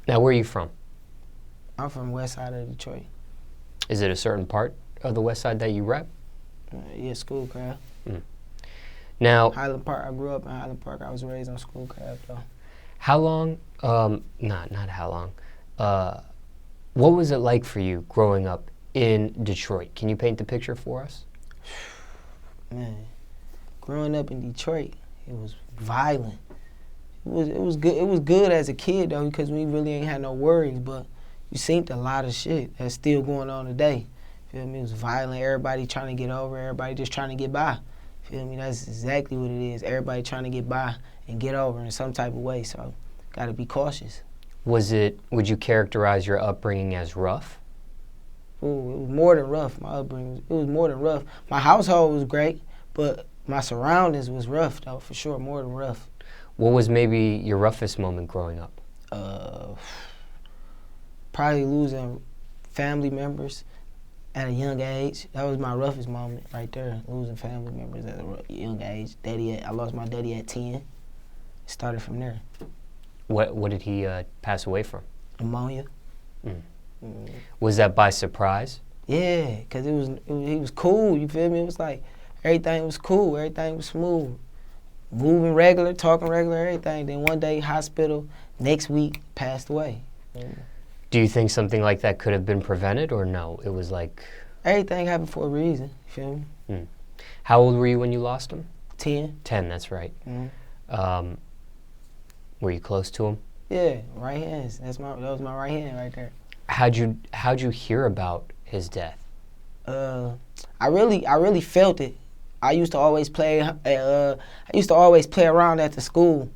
Now, where are you from? I'm from west side of Detroit. Is it a certain part of the west side that you rep? Yeah, Schoolcraft. Now, Highland Park. I grew up in Highland Park. I was raised on Schoolcraft, though. how long, not how long, what was it like for you growing up in Detroit? Can you paint the picture for us? Man, growing up in Detroit, it was violent. It was good. It was good as a kid though, because we really ain't had no worries. But you seen a lot of shit that's still going on today. Feel me? It was violent. Everybody trying to get over. Everybody just trying to get by. Feel me? That's exactly what it is. Everybody trying to get by and get over in some type of way. So, gotta be cautious. Would you characterize your upbringing as rough? Ooh, it was more than rough. My upbringing, it was more than rough. My household was great, but my surroundings was rough though, for sure, more than rough. What was maybe your roughest moment growing up? Probably losing family members at a young age. That was my roughest moment right there, losing family members at a young age. I lost my daddy at 10. It started from there. What did he pass away from? Pneumonia. Was that by surprise? Yeah, because he was cool, you feel me? It was like everything was cool, everything was smooth. Moving regular, talking regular, everything. Then one day, hospital, next week, passed away. Do you think something like that could have been prevented, or no? It was like... Everything happened for a reason, you feel me? How old were you when you lost him? 10. 10, that's right. Were you close to him? Yeah, right hands. That was my right hand right there. How'd you hear about his death? I really felt it. I used to always play around at the school.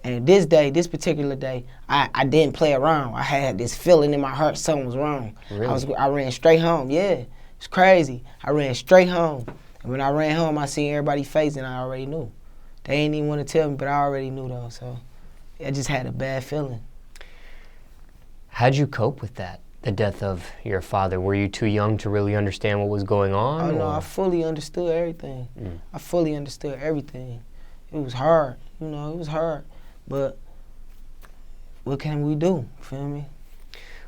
And this particular day, I didn't play around. I had this feeling in my heart something was wrong. Really? I ran straight home. Yeah, it's crazy. I ran straight home. And when I ran home, I seen everybody's face and I already knew. They ain't even want to tell me, but I already knew though. So I just had a bad feeling. How'd you cope with that, the death of your father? Were you too young to really understand what was going on? Oh no, or? I fully understood everything. I fully understood everything. It was hard, it was hard. But what can we do, feel me?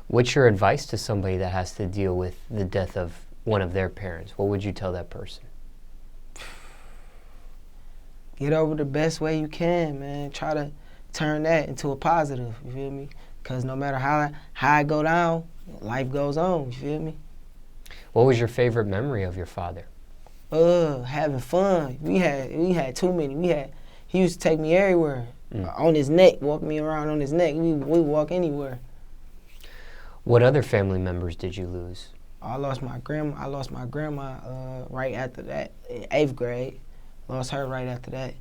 What's your advice to somebody that has to deal with the death of one of their parents? What would you tell that person? Get over the best way you can, man. Try to turn that into a positive, you feel me? Because no matter how I go down, life goes on, you feel me? What was your favorite memory of your father? Having fun. We had too many. He used to take me everywhere. On his neck, walk me around on his neck. We walk anywhere. What other family members did you lose? I lost my grandma right after that, in 8th grade. Lost her right after that.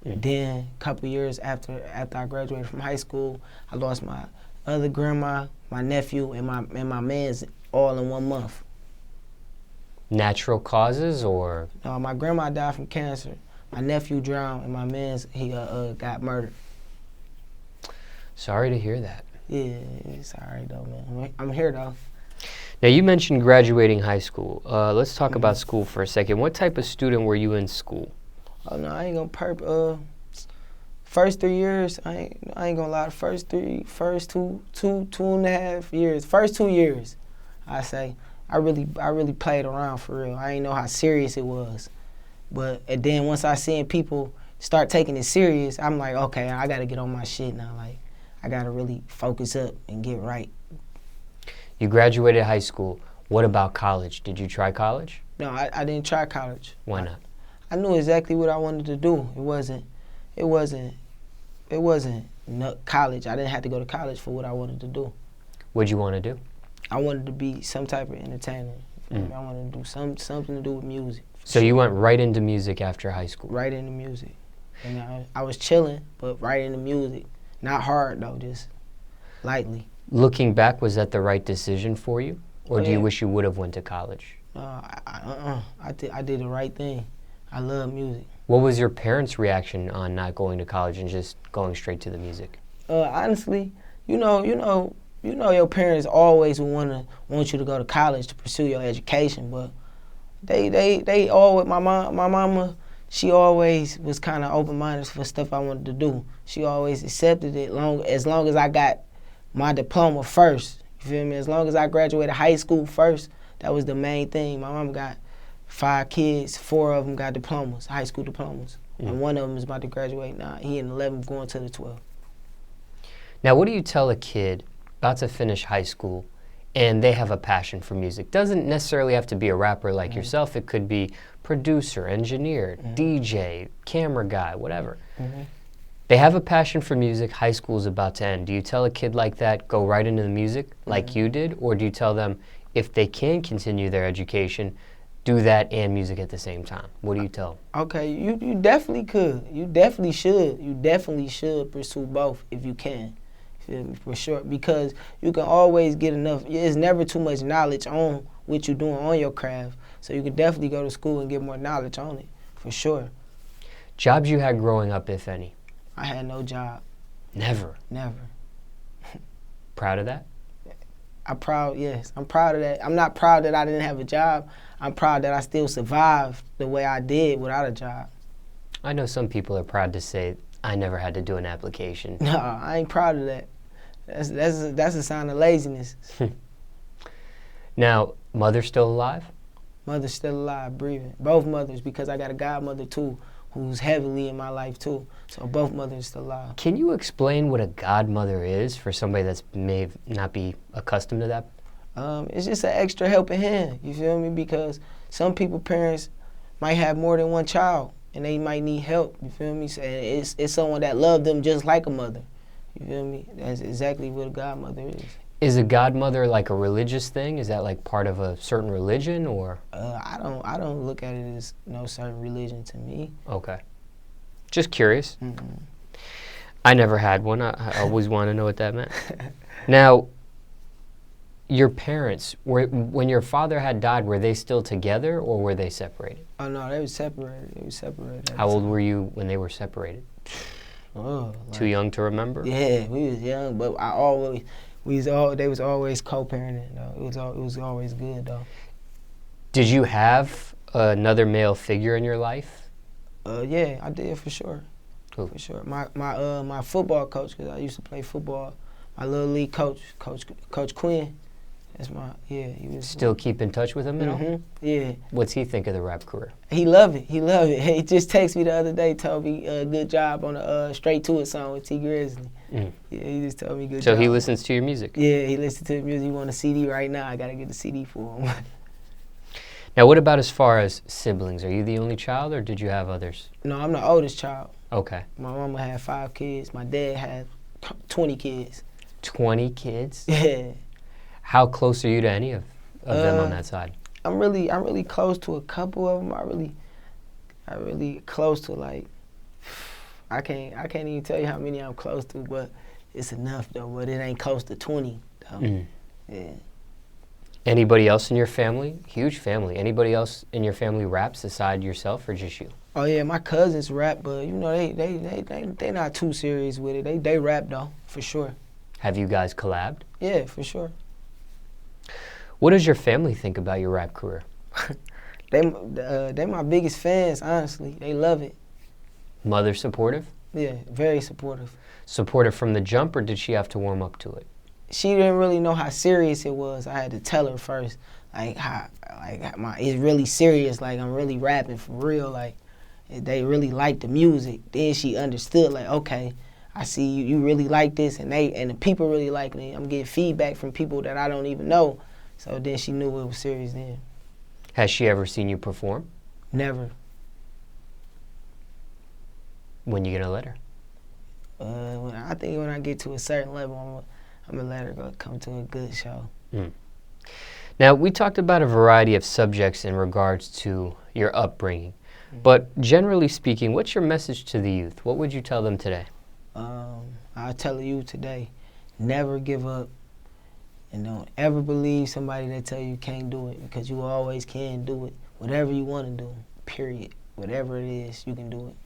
Then a couple years after I graduated from high school, I lost my other grandma, my nephew, and my man's all in 1 month. Natural causes or? No, my grandma died from cancer. My nephew drowned, and my man's got murdered. Sorry to hear that. Yeah, it's all right though, man. I'm here though. Now you mentioned graduating high school. Let's talk about school for a second. What type of student were you in school? Oh no, I ain't gonna first 3 years, I ain't gonna lie. First two and a half years. First 2 years, I say I really played around for real. I didn't know how serious it was. And then once I seen people start taking it serious, I'm like, okay, I gotta get on my shit now. Like, I gotta really focus up and get right. You graduated high school. What about college? Did you try college? No, I didn't try college. Why not? I knew exactly what I wanted to do. It wasn't college. I didn't have to go to college for what I wanted to do. What'd you want to do? I wanted to be some type of entertainer. I wanted to do something to do with music. So you went right into music after high school? Right into music. And I was chilling, but right into music. Not hard though, just lightly. Looking back, was that the right decision for you? Or do you wish you would have went to college? I did the right thing. I love music. What was your parents' reaction on not going to college and just going straight to the music? Honestly, you know your parents always want you to go to college to pursue your education, but they always, my mama, she always was kind of open-minded for stuff I wanted to do. She always accepted it as long as I got my diploma first. You feel me? As long as I graduated high school first, that was the main thing. My mom got 5 kids, 4 of them got diplomas, high school diplomas. And one of them is about to graduate now. He in 11th going to the 12th. Now, what do you tell a kid about to finish high school and they have a passion for music? Doesn't necessarily have to be a rapper like yourself. It could be producer, engineer, DJ, camera guy, whatever. They have a passion for music. High school is about to end. Do you tell a kid like that, go right into the music like you did? Or do you tell them if they can continue their education, do that and music at the same time? What do you tell them? Okay, you definitely could. You definitely should. You definitely should pursue both if you can. Feel me? For sure. Because you can always get enough. There's never too much knowledge on what you're doing on your craft. So you can definitely go to school and get more knowledge on it. For sure. Jobs you had growing up, if any? I had no job. Never? Never. Proud of that? Yes. I'm proud of that. I'm not proud that I didn't have a job. I'm proud that I still survived the way I did without a job. I know some people are proud to say, I never had to do an application. No, I ain't proud of that. That's a sign of laziness. Now, mother still alive? Mother's still alive, breathing. Both mothers, because I got a godmother too, who's heavily in my life too. So both mothers still alive. Can you explain what a godmother is for somebody that may not be accustomed to that? It's just an extra helping hand, you feel me? Because some people, parents, might have more than one child, and they might need help, you feel me? So it's someone that loves them just like a mother, you feel me? That's exactly what a godmother is. Is a godmother like a religious thing? Is that like part of a certain religion, or? I don't look at it as no certain religion to me. Okay. Just curious. I never had one. I always want to know what that meant. Now, your parents, when your father had died, were they still together or were they separated? Oh no, they were separated. How old were you when they were separated? Too young to remember? Yeah, we was young, but they was always co-parenting though. It was always good though. Did you have another male figure in your life? Yeah, I did for sure. Who? For sure. My football coach, because I used to play football. My little league Coach Quinn. That's he was still keep in touch with him at all? Yeah. What's he think of the rap career? He love it. He just texted me the other day, told me good job on the Straight to It song with T Grizzly. Yeah, he just told me good job. So he listens to your music? Yeah, he listens to the music. He want a CD right now. I gotta get the CD for him. Now, what about as far as siblings? Are you the only child, or did you have others? No, I'm the oldest child. Okay. My mama had 5 kids. My dad had 20 kids. 20 kids? Yeah. How close are you to any of them on that side? I'm really close to a couple of them. I really close to, like, I can't even tell you how many I'm close to, but it's enough though. But it ain't close to 20 though. Yeah. Anybody else in your family? Huge family. Anybody else in your family raps aside yourself, or just you? Oh yeah, my cousins rap, but you know they not too serious with it. They rap though, for sure. Have you guys collabed? Yeah, for sure. What does your family think about your rap career? They my biggest fans, honestly. They love it. Mother supportive? Yeah, very supportive. Supportive from the jump, or did she have to warm up to it? She didn't really know how serious it was. I had to tell her first, it's really serious. Like, I'm really rapping for real. Like, they really like the music. Then she understood, like, okay, I see you really like this, and the people really like me. I'm getting feedback from people that I don't even know. So then she knew it was serious then. Has she ever seen you perform? Never. When you gonna let her? I think when I get to a certain level, I'm gonna let her come to a good show. Now, we talked about a variety of subjects in regards to your upbringing, but generally speaking, what's your message to the youth? What would you tell them today? I'll tell you today, never give up, and don't ever believe somebody that tell you can't do it, because you always can do it. Whatever you want to do, period. Whatever it is, you can do it.